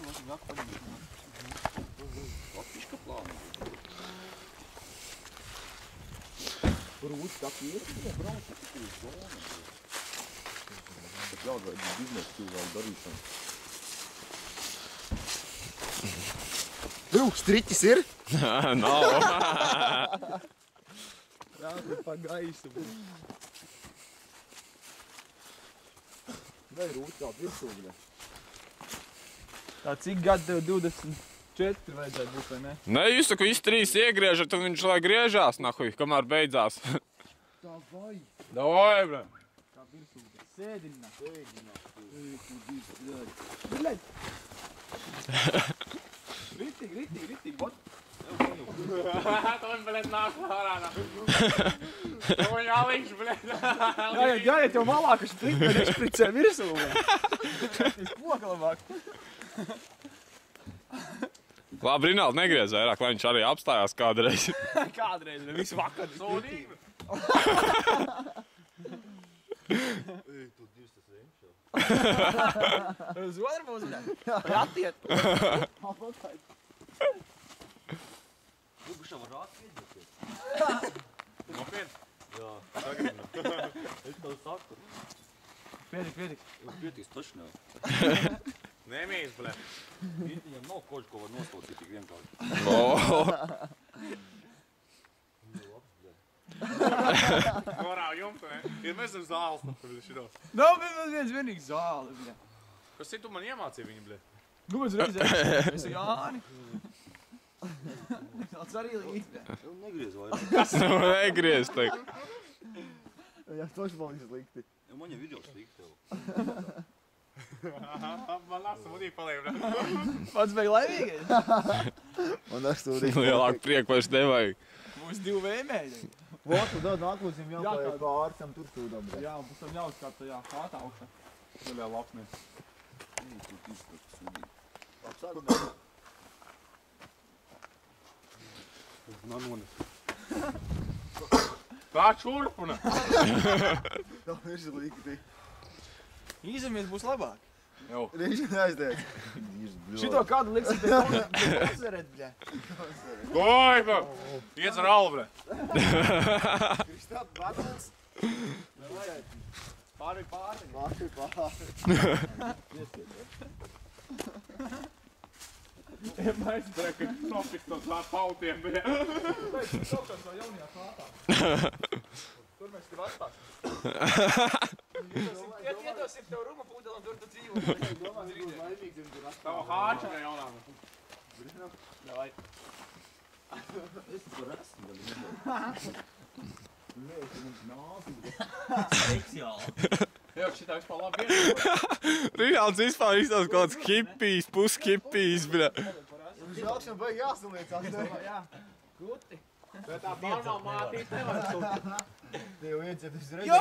jak paņemšu. Latviška plāna. Rūti tā pieredzi, brauc, tas ir zona. Tas jāvajag biznesa cilvēku darīšanu. Striķis ir? Nav. Rādi pa gaisu. Vai rūti tā virsūgļa? Tā cik gadu tev 24 vajadzētu būt, vai ne? Nē, jūs saku, visi trīs iegriežat, un viņš lai griežās, nahuj, kamēr beidzās. Davai! Davai, bre! Tā virsūgļa. Sēdinā. Bļaļ! Ritīgi, bot! To viņš, bļet, nāk ārā. To viņš jāliņš, bļet. Jāiet jau malā, ka štrika nešpricē virsū. Es poka labāk. Labi, Rinaldi, negriez vairāk, lai viņš arī apstājās kādreiz. Kādreiz, visu vakaru. Sūdīgi. Ej, tu divs tas reņš jau. Uz otru mūsu, vai attiet. Lugušā var rāt piedzīties. Nopietni? Jā, sagrinu. Es tev saku. Pietiks. Pietiks taču nav. Nemīs, bļet. Viņam nav koģi, ko var noslaucīt tik vienkārši. Gorā jumtu, ne? Ir mēs esam zāles, tur šitos. Nav viens vienīgs zāle, bļa. Kas citu man iemācīja viņi, bļet? Nu, mēs reizē. Es ar Jāni. Tāds arī līdz, bļa. Tev negriez vairāk. Kas nu negriez, teik? Jā, toši man ir slikti. Jo man jau video slikti tev. Man astūdī paliek, bļet. Pats bija laimīgais. Man astūdī. Lielāk prieku vairs nevajag. Būs 2 vēmēji. Votu dod nāklosim jāpaliek pāri tam tur stūdam. Jā, un pēc tam jāuzkāp tajā hātā augšā. Zaļā lapnē. Tu izskatu sūdīgi. Apsākumā. Nanonis. Tā čurpuna. Tā ir slikti. Īzamies būs labāk. Viņš neaizdēs. Šito kādu liksim pēc uzveret, bļa. Goiba! Iec ar alvu, bļet. Kristap, batons. Pāri. Mēs breka nopiks tos tā pautiem, bļet. Pēc saukās vēl jaunajā hātā. Tur mēs tev atstāsim. Iedosim tev ruma pūdeli un tur tu dzīvo. Tava hāča jaunā. Davai. Es tur esmu vēl. Seksuāli. Jā, šitā vispār labi iedod. Rinalds vispār izstāst kaut kāds hipijs, pushipijs, bļet. Viņš augšana baigi jāsaliecās. Jā, guti. Bet tā normāli mātīt nevar sūt. Tev ieciet uzreiz. Jo!